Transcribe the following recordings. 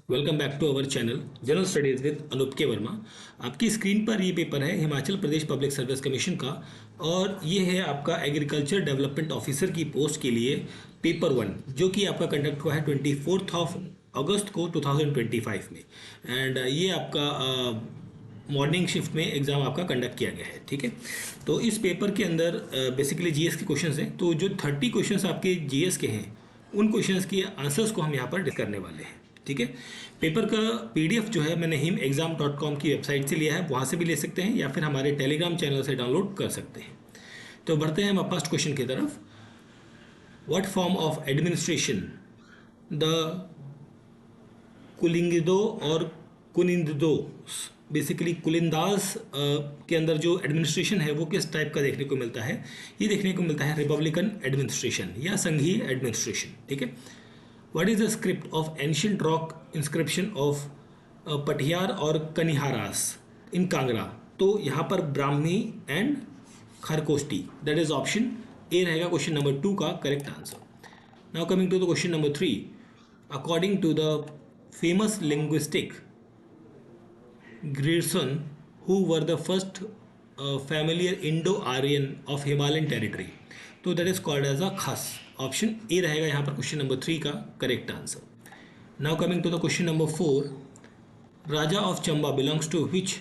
Welcome back to our channel general studies with Anoop K Verma. आपकी screen पर ये paper है Himachal Pradesh public service commission का, और ये है आपका एग्रीकल्चर डेवलपमेंट ऑफिसर की पोस्ट के लिए पेपर 1, जो कि आपका कंडक्ट हुआ है 24 अगस्त को 2025 में। एंड ये आपका मॉर्निंग शिफ्ट में एग्ज़ाम आपका कंडक्ट किया गया है। ठीक है, तो इस पेपर के अंदर बेसिकली जीएस के क्वेश्चंस हैं। तो जो 30 क्वेश्चंस आपके जीएस के हैं, उन क्वेश्चंस के आंसर्स को हम यहाँ पर डिस्कस करने वाले हैं। ठीक है, पेपर का पीडीएफ जो है मैंने himexam.com की वेबसाइट से लिया है, वहाँ से भी ले सकते हैं या फिर हमारे टेलीग्राम चैनल से डाउनलोड कर सकते हैं। तो बढ़ते हैं हम फर्स्ट क्वेश्चन की तरफ। What form of administration the कुलिंगदो और कुनिंदो, बेसिकली कुलिंदास के अंदर जो एडमिनिस्ट्रेशन है वो किस टाइप का देखने को मिलता है? ये देखने को मिलता है रिपब्लिकन एडमिनिस्ट्रेशन या संघीय एडमिनिस्ट्रेशन। ठीक है, what is the script of ancient rock inscription of Pathyar और कनिहारास इन कांगड़ा? तो यहाँ पर Brahmi and Kharosthi, that is option A रहेगा क्वेश्चन नंबर 2 का correct answer. Now coming to the question number 3, according to the famous linguistic Grierson, who were the first familiar Indo-Aryan of Himalayan territory, तो that is called as a Khas. Option A रहेगा यहाँ पर question number 3 का correct answer. Now coming to the question number 4, raja of Chamba belongs to which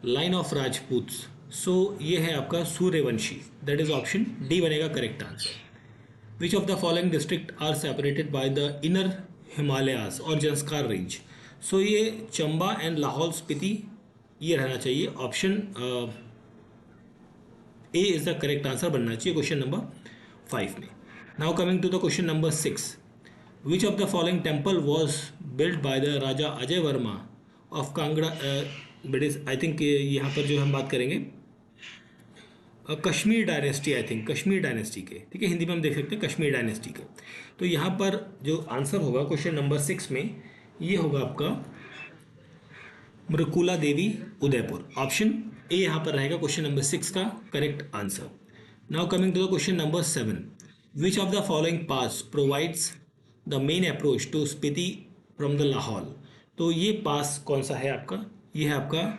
line of Rajputs? So ये है आपका Suryavanshi, that is option D बनेगा correct answer. Which of the following district are separated by the inner Himalayas और Zanskar range? सो ये Chamba and Lahaul Spiti ये रहना चाहिए। Option A is the correct answer बनना चाहिए क्वेश्चन नंबर 5 में। Now coming to the question number 6, which of the following temple was build by the Raja Ajay Verma of Kangra? But is I think यहाँ पर जो हम बात करेंगे Kashmir dynasty, I think Kashmir dynasty के। ठीक है, हिंदी में हम देख सकते हैं कश्मीर डायनेस्टी के। तो यहाँ पर जो आंसर होगा क्वेश्चन नंबर 6 में, ये होगा आपका मृकुला देवी उदयपुर। ऑप्शन ए यहाँ पर रहेगा क्वेश्चन नंबर 6 का correct answer. Now coming to the question number 7, which of the following pass provides the main approach to Spiti from the Lahaul? तो ये पास कौन सा है आपका? ये है आपका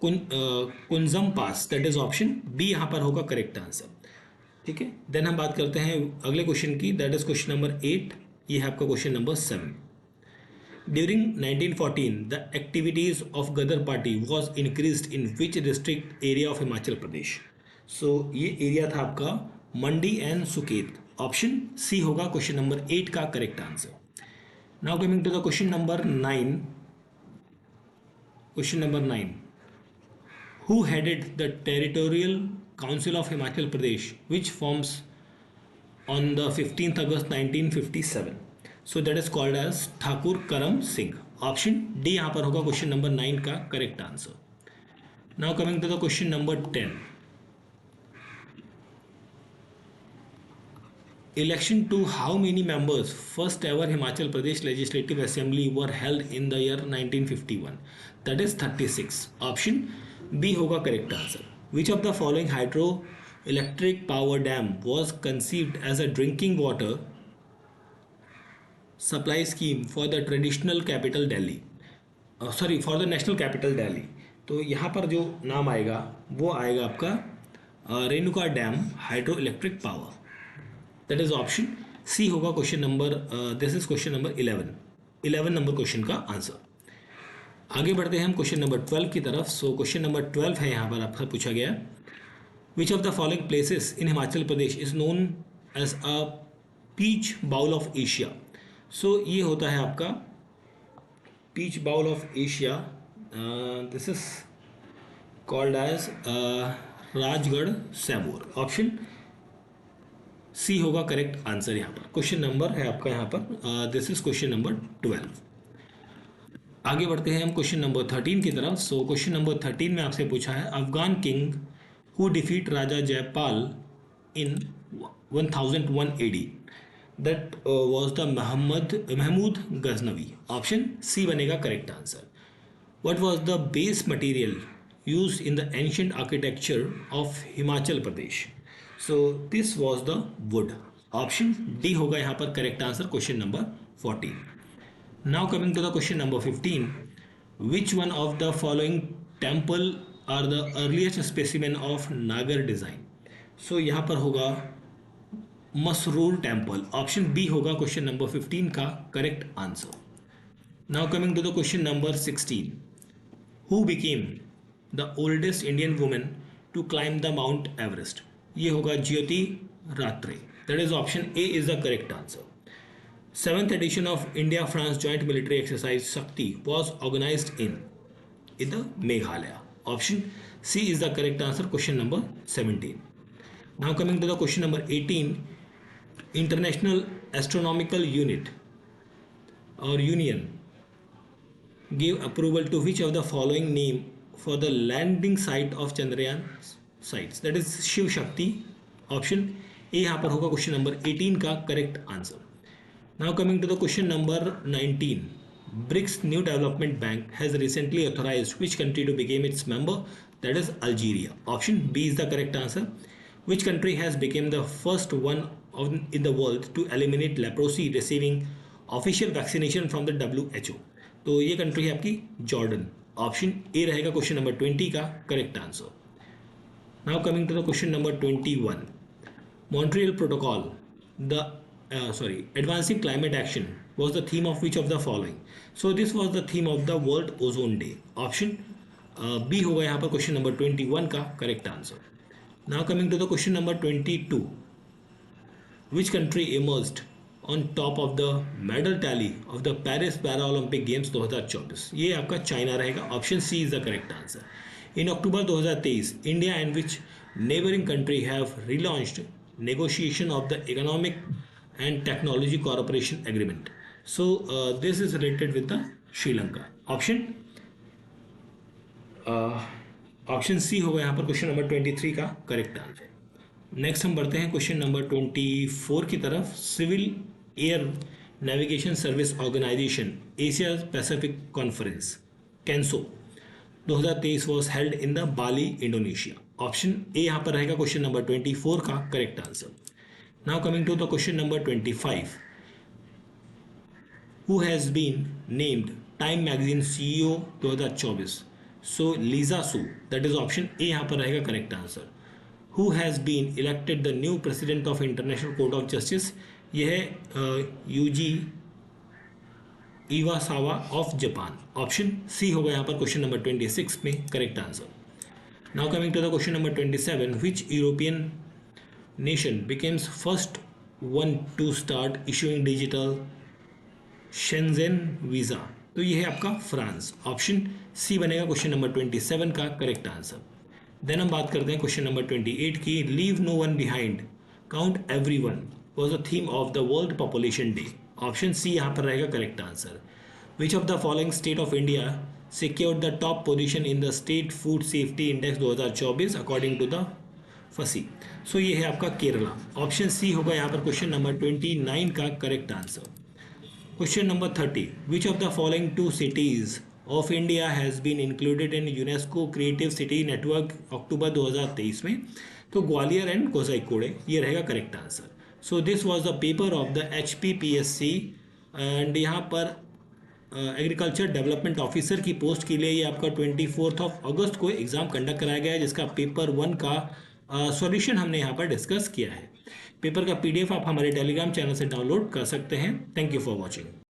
कुंजम पास, दैट इज ऑप्शन बी यहाँ पर होगा करेक्ट आंसर। ठीक है, देन हम बात करते हैं अगले क्वेश्चन की, दैट इज क्वेश्चन नंबर 8। ये है आपका question number 7। During 1914 the activities of Ghadar party was increased in which district area of Himachal Pradesh? So ये एरिया था आपका Mandi and Suket. Option C होगा क्वेश्चन नंबर 8 का correct answer. Now coming to the question number 9, question number 9, who headed the Territorial Council of Himachal Pradesh, which forms on the 15th August 1957? So that is called as Thakur Karam Singh. Option D यहाँ पर होगा question number 9 का correct answer. Now coming to the question number 10, election to how many members first ever Himachal Pradesh Legislative Assembly were held in the year 1951? That is 36. Option B होगा correct answer. Which of the following hydro electric power dam was conceived as a drinking water supply scheme for the traditional capital Delhi, sorry for the national capital Delhi? तो यहाँ पर जो नाम आएगा वो आएगा आपका Renuka dam hydro electric power, that is option C होगा question number, this is question number 11 number question का आंसर। आगे बढ़ते हैं हम क्वेश्चन नंबर 12 की तरफ। सो क्वेश्चन नंबर 12 है यहाँ पर आपका पूछा गया, which of the following places in Himachal Pradesh is known as a peach bowl of Asia? So ये होता है आपका peach bowl of Asia, this is called as Rajgarh Sirmaur. Option C होगा करेक्ट आंसर यहाँ पर। क्वेश्चन नंबर है आपका यहाँ पर, दिस इज क्वेश्चन नंबर 12। आगे बढ़ते हैं हम क्वेश्चन नंबर 13 की तरफ। सो क्वेश्चन नंबर 13 में आपसे पूछा है, Afghan king who defeat Raja Jaipal in 1001 AD, that was the Mahmud Ghaznavi. Option C बनेगा correct answer. What was the base material used in the ancient architecture of Himachal Pradesh? So this was the wood. Option D होगा यहाँ पर correct answer question number 14। Now coming to the question number 15, which one of the following temple are the earliest specimen of नागर design? So यहाँ पर होगा Masrur temple, option B होगा question number 15 का correct answer. Now coming to the question number 16, who became the oldest Indian women to climb the mount Everest? ये होगा Jyoti Ratre, that is option A is the correct answer. Seventh edition of India France joint military exercise Shakti was organised in the Meghalaya, option C is the correct answer, question number 17। Now coming to the question number 18, international astronomical unit और union gave approval to which of the following name for the landing site of Chandrayaan sites, that is Shiv Shakti, option A यहाँ पर होगा question number 18 का correct answer. Now coming to the question number 19, BRICS new development bank has recently authorised which country to became its member, that is Algeria, option B is the correct answer. Which country has become the first one in the world to eliminate leprosy receiving official vaccination from the WHO? तो ये country है आपकी Jordan, option A रहेगा question number 20 का correct answer. Now coming to the question number 21, Montreal protocol advancing climate action was the theme of which of the following? So this was the theme of the World Ozone Day, option B होगा यहाँ पर question number 21 का correct answer. Now coming to the question number 22, which country emerged on top of the medal tally of the Paris Paralympic Games 2024? ये आपका China रहेगा, option C is the correct answer. In October 2023 India and which neighbouring country have relaunched negotiation of the economic and technology corporation agreement? So this is related with the Sri Lanka, option C होगा यहाँ पर question number 23 का correct answer. Next हम बढ़ते हैं question number 24 की तरफ। Civil Air Navigation Service Organisation Asia Pacific conference CANSO 2023 was held in the Bali Indonesia, option A यहाँ पर रहेगा क्वेश्चन नंबर 24 का correct answer. Now coming to the question number 25, who has been named Time magazine CEO 2024? So Lisa Su, that is option A यहाँ पर रहेगा correct answer. Who has been elected the new president of International Court of justice? यह है Yuji Iwasawa of Japan, option C होगा यहाँ पर question number 26 में correct answer. Now coming to the question number 27, which European nation becomes first one to start issuing digital Schengen visa? तो ये है आपका फ्रांस, ऑप्शन सी बनेगा question number 27 का करेक्ट आंसर। देन हम बात करते हैं क्वेश्चन नंबर 28 की। Leave no one behind, count everyone was the theme of the world population day, option C यहाँ पर रहेगा correct answer. Which of the following state of India secured the top position in the state food safety index 2024 according to the FSSAI? So ये है आपका Kerala, option C होगा यहाँ पर question number 29 का correct answer. Question number 30. Which of the following two cities of India has been included in UNESCO Creative City Network अक्टूबर 2023 में? तो Gwalior and Kozhikode, ये रहेगा correct answer. So this was the paper of the HPPSC and यहाँ पर agriculture development officer की post के लिए ये आपका 24 अगस्त को एग्ज़ाम कंडक्ट कराया गया है, जिसका पेपर 1 का सॉल्यूशन हमने यहाँ पर डिस्कस किया है। पेपर का PDF आप हमारे टेलीग्राम चैनल से डाउनलोड कर सकते हैं। Thank you for watching.